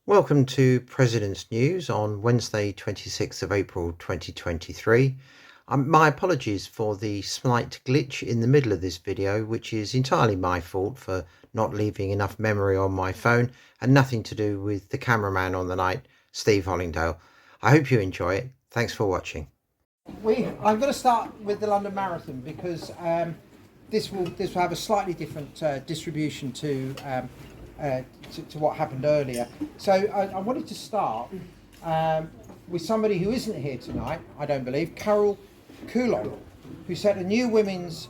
Welcome to President's News on Wednesday, 26th of April 2023. My apologies for the slight glitch in the middle of this video, which is entirely my fault for not leaving enough memory on my phone and nothing to do with the cameraman on the night, Steve Hollingdale. I hope you enjoy it. Thanks for watching. I'm going to start with the London Marathon because this will have a slightly different distribution to what happened earlier. So I wanted to start with somebody who isn't here tonight, I don't believe, Carol Coulon, who set a new women's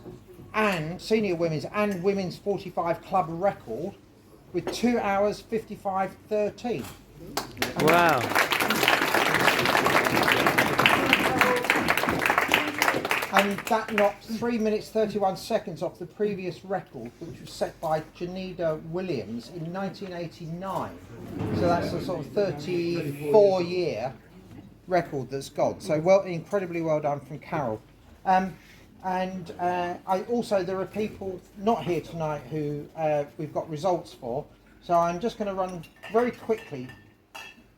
and senior women's and women's 45 club record with 2 hours 55:13. Wow. And that knocked 3 minutes 31 seconds off the previous record, which was set by Janida Williams in 1989. So that's a sort of 34-year record that's gone. So incredibly well done from Carol. There are people not here tonight who we've got results for. So I'm just going to run very quickly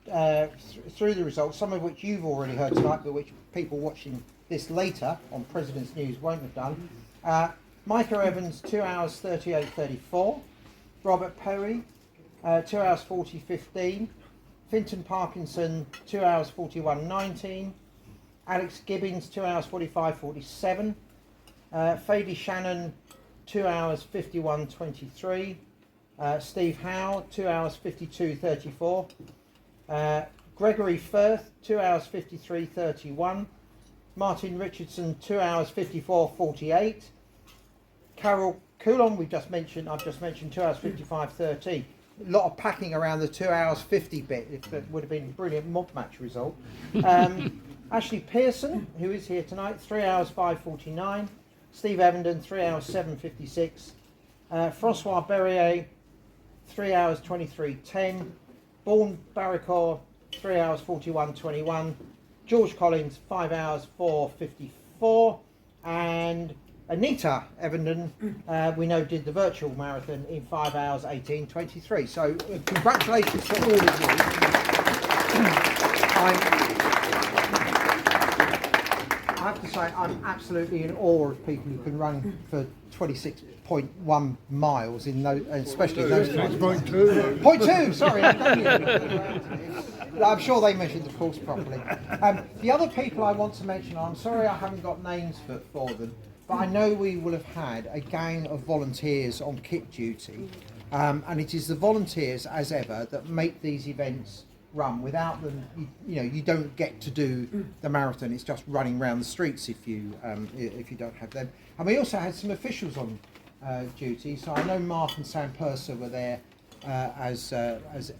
through the results, some of which you've already heard tonight, but which people watching this later on President's News won't have done. Micah Evans, 2 hours 38:34. Robert Perry, 2 hours 40:15. Finton Parkinson, 2 hours 41:19. Alex Gibbons, 2 hours 45:47. Fady Shannon, 2 hours 51:23. Steve Howe, 2 hours 52:34. Gregory Firth, 2 hours 53:31. Martin Richardson, 2 hours 54:48. Carol Coulon, I've just mentioned 2 hours 55:13. A lot of packing around the 2 hours 50 bit. It would have been a brilliant mob match result. Ashley Pearson, who is here tonight, 3 hours 5:49. Steve Evenden, 3 hours 7:56. Francois Berrier, 3 hours 23:10. Bourne Barricore, 3 hours 41:21. George Collins, 5 hours 4:54, and Anita Evenden, we know, did the virtual marathon in 5 hours 18:23. So congratulations to all of you. I have to say I'm absolutely in awe of people who can run for 26.1 miles in those, especially in those times. 0.2, sorry. I'm sure they measured the course properly. The other people I want to mention, I'm sorry I haven't got names for them, but I know we will have had a gang of volunteers on kit duty, and it is the volunteers, as ever, that make these events run. Without them, you don't get to do the marathon. It's just running around the streets if you don't have them. And we also had some officials on duty. So I know Mark and Sam Purser were there as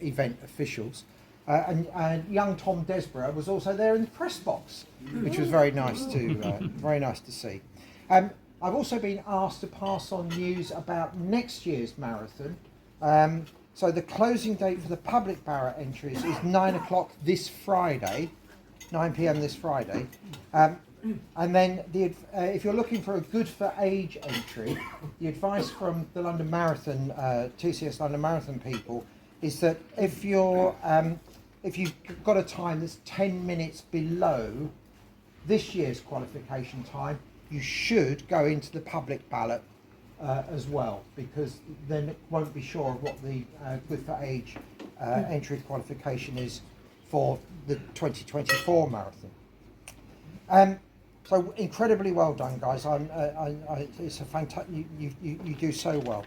event officials. And young Tom Desborough was also there in the press box, which was very nice to see. I've also been asked to pass on news about next year's marathon. So the closing date for the public ballot entries is 9 o'clock this Friday, 9 p.m. this Friday. And then if you're looking for a good for age entry, the advice from the London Marathon, TCS London Marathon people, is that if you've got a time that's 10 minutes below this year's qualification time, you should go into the public ballot as well, because then it won't be sure of what the good for age entry qualification is for the 2024 marathon. So incredibly well done, guys. It's a fantastic. You do so well.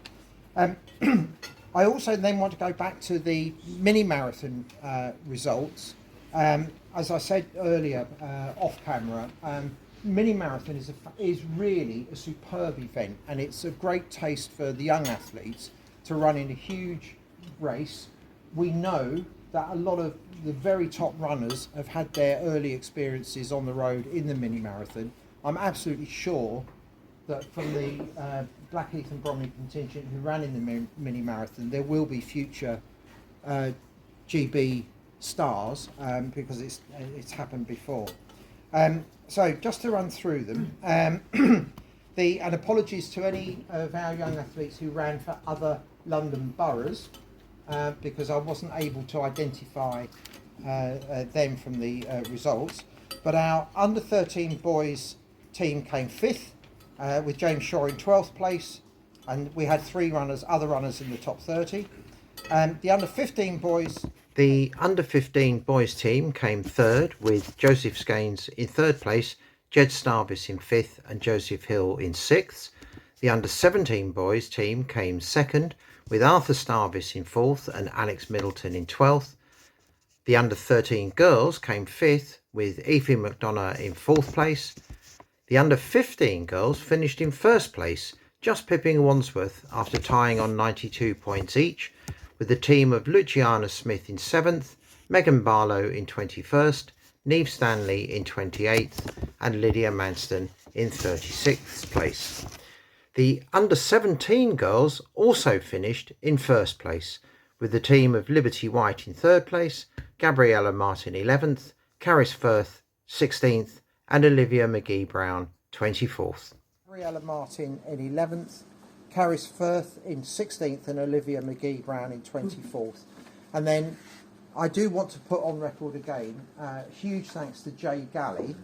I also then want to go back to the mini marathon results. As I said earlier, off camera, mini marathon is really a superb event, and it's a great taste for the young athletes to run in a huge race. We know that a lot of the very top runners have had their early experiences on the road in the mini marathon. I'm absolutely sure that from the Blackheath and Bromley contingent who ran in the mini marathon, there will be future GB stars because it's happened before. So just to run through them, and apologies to any of our young athletes who ran for other London boroughs. because I wasn't able to identify them from the results. But our under 13 boys team came 5th, with James Shaw in 12th place, and we had 3 other runners in the top 30. The under 15 boys. The under 15 boys team came 3rd with Joseph Scaines in 3rd place, Jed Starvis in 5th and Joseph Hill in 6th. The under 17 boys team came 2nd with Arthur Starvis in 4th and Alex Middleton in 12th. The under 13 girls came 5th with Aoife McDonough in 4th place. The under 15 girls finished in 1st place, just pipping Wandsworth after tying on 92 points each, with the team of Luciana Smith in 7th, Megan Barlow in 21st, Neve Stanley in 28th and Lydia Manston in 36th place. The under 17 girls also finished in 1st place, with the team of Liberty White in 3rd place, Gabriella Martin 11th, Caris Firth 16th and Olivia McGee Brown 24th. Gabriella Martin in 11th, Caris Firth in 16th and Olivia McGee Brown in 24th. And then I do want to put on record again, huge thanks to Jay Galley,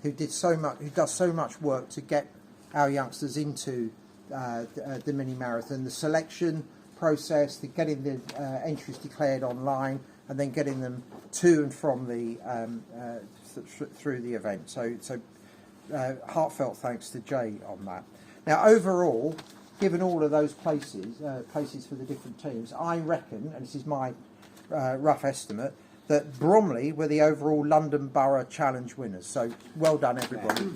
who does so much work to get our youngsters into the mini marathon, the selection process, the getting the entries declared online, and then getting them to and from the through the event. So heartfelt thanks to Jay on that. Now, overall, given all of those places for the different teams, I reckon, and this is my rough estimate, that Bromley were the overall London Borough Challenge winners. So well done, everybody.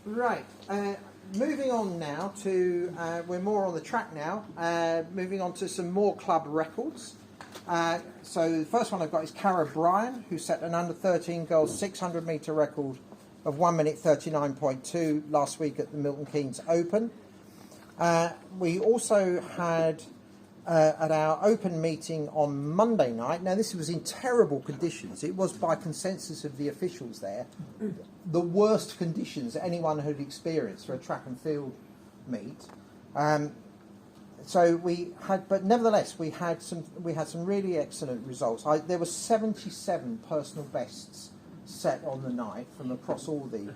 Right. Moving on now to, we're more on the track now, moving on to some more club records. So the first one I've got is Cara Bryan, who set an under 13 girls 600 metre record of 1 minute 39.2 last week at the Milton Keynes Open. We also had at our open meeting on Monday night, now this was in terrible conditions, it was by consensus of the officials there, the worst conditions that anyone had experienced for a track and field meet. So we had, but nevertheless, we had some really excellent results. There were 77 personal bests set on the night from across all the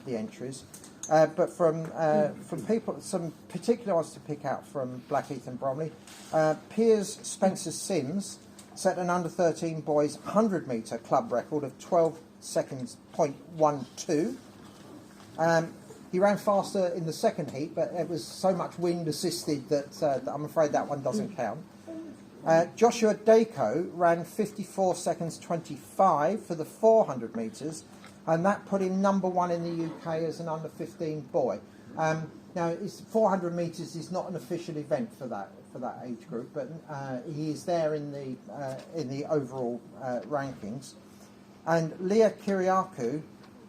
entries. But from people, some particular ones to pick out from Blackheath and Bromley. Piers Spencer Sims set an under 13 boys 100 metre club record of 12 seconds .12. He ran faster in the second heat, but it was so much wind assisted that I'm afraid that one doesn't count. Joshua Dako ran 54 seconds 25 for the 400 metres, and that put him number 1 in the UK as an under 15 boy. Now, 400 metres is not an official event for that age group, but he is there in the overall rankings. And Leah Kiriakou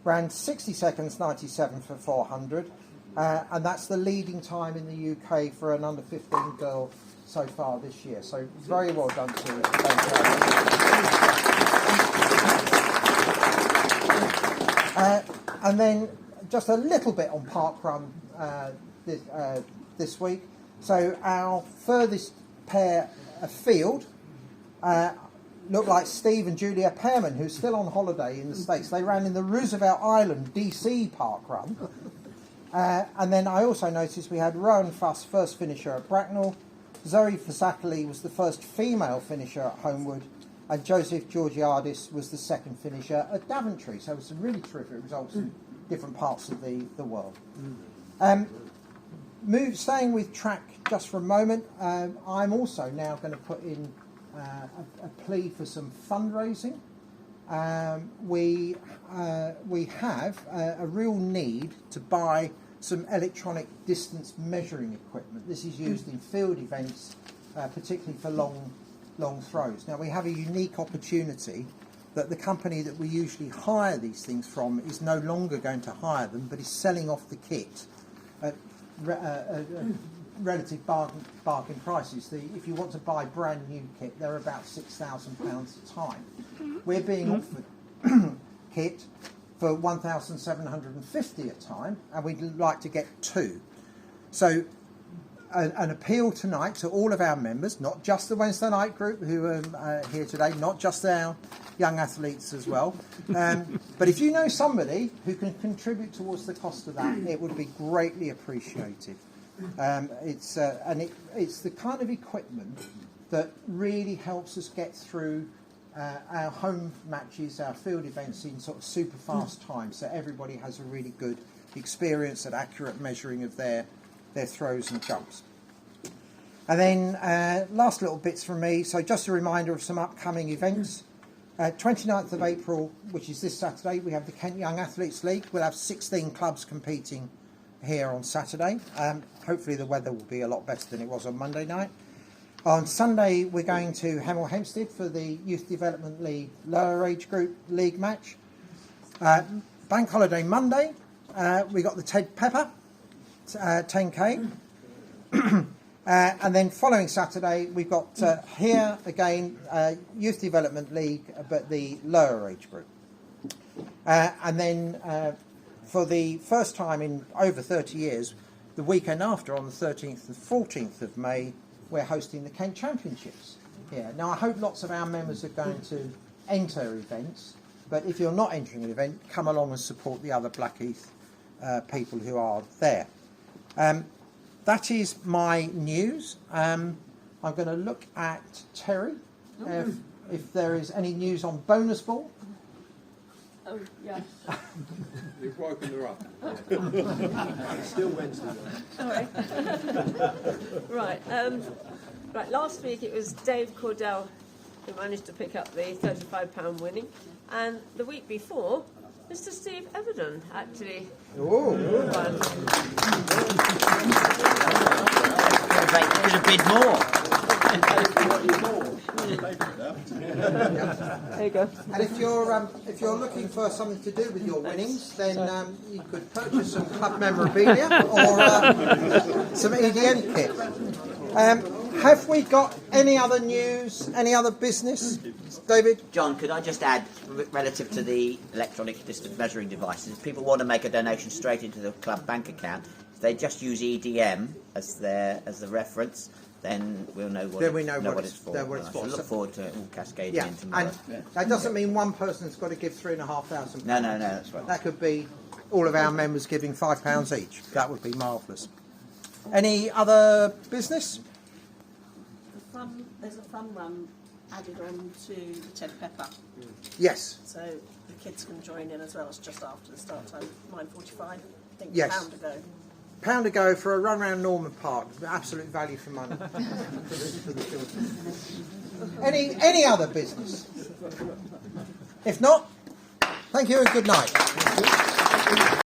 ran 60 seconds 97 for 400, and that's the leading time in the UK for an under 15 girl so far this year. So very well done to and then just a little bit on parkrun this week. So our furthest pair afield looked like Steve and Julia Pearman, who's still on holiday in the States. They ran in the Roosevelt Island DC parkrun. And then I also noticed we had Rowan Fuss, first finisher at Bracknell. Zoe Fasakali was the first female finisher at Homewood. And Joseph Georgiadis was the second finisher at Daventry. So it was some really terrific results in different parts of the world. Staying with track just for a moment, I'm also now going to put in a plea for some fundraising. We have a real need to buy some electronic distance measuring equipment. This is used in field events, particularly for long throws. Now we have a unique opportunity that the company that we usually hire these things from is no longer going to hire them, but is selling off the kit at relative bargain prices. If you want to buy brand new kit, they're about £6,000 a time. We're being offered kit for 1,750 a time, and we'd like to get 2. So an appeal tonight to all of our members, not just the Wednesday night group who are here today, not just our young athletes as well, but if you know somebody who can contribute towards the cost of that, it would be greatly appreciated. It's the kind of equipment that really helps us get through our home matches, our field events in sort of super fast time, so everybody has a really good experience at accurate measuring of their throws and jumps. And then last little bits from me, so just a reminder of some upcoming events. 29th of April, which is this Saturday, we have the Kent Young Athletes League. We'll have 16 clubs competing here on Saturday. Hopefully the weather will be a lot better than it was on Monday night. On Sunday, we're going to Hemel Hempstead for the Youth Development League lower age group league match. Bank holiday Monday, we got the Ted Pepper 10K. And then following Saturday, we've got here again Youth Development League, but the lower age group. And then for the first time in over 30 years, the weekend after, on the 13th and 14th of May, we're hosting the Kent Championships here. Now, I hope lots of our members are going to enter events, but if you're not entering an event, come along and support the other Blackheath people who are there. That is my news. I'm going to look at Terry, if there is any news on bonus ball. Oh, yes. You've woken her up. It's still Wednesday. Sorry. Right. Right. Last week it was Dave Cordell who managed to pick up the £35 winning, and the week before, Mr. Steve Everton actually won. They could have bid more. There you go. And if you're looking for something to do with your winnings, then you could purchase some club memorabilia or some EDM kit. Have we got any other news, any other business, David? John, could I just add, relative to the electronic distance measuring devices, if people want to make a donation straight into the club bank account, if they just use EDM as the reference, then we'll know what it's for. What it's for. I look forward to it all cascading in tomorrow. And that doesn't mean one person's got to give £3,500. No, that's right. That could be all of our members giving £5 each. That would be marvellous. Any other business? There's a fun run added on to the Ted Pepper. Yes. So the kids can join in as well. It's just after the start time, 9:45. I think Yes. £1 to go. £1 to go for a run around Norman Park. Absolute value for money for the children. Any other business? If not, thank you and good night.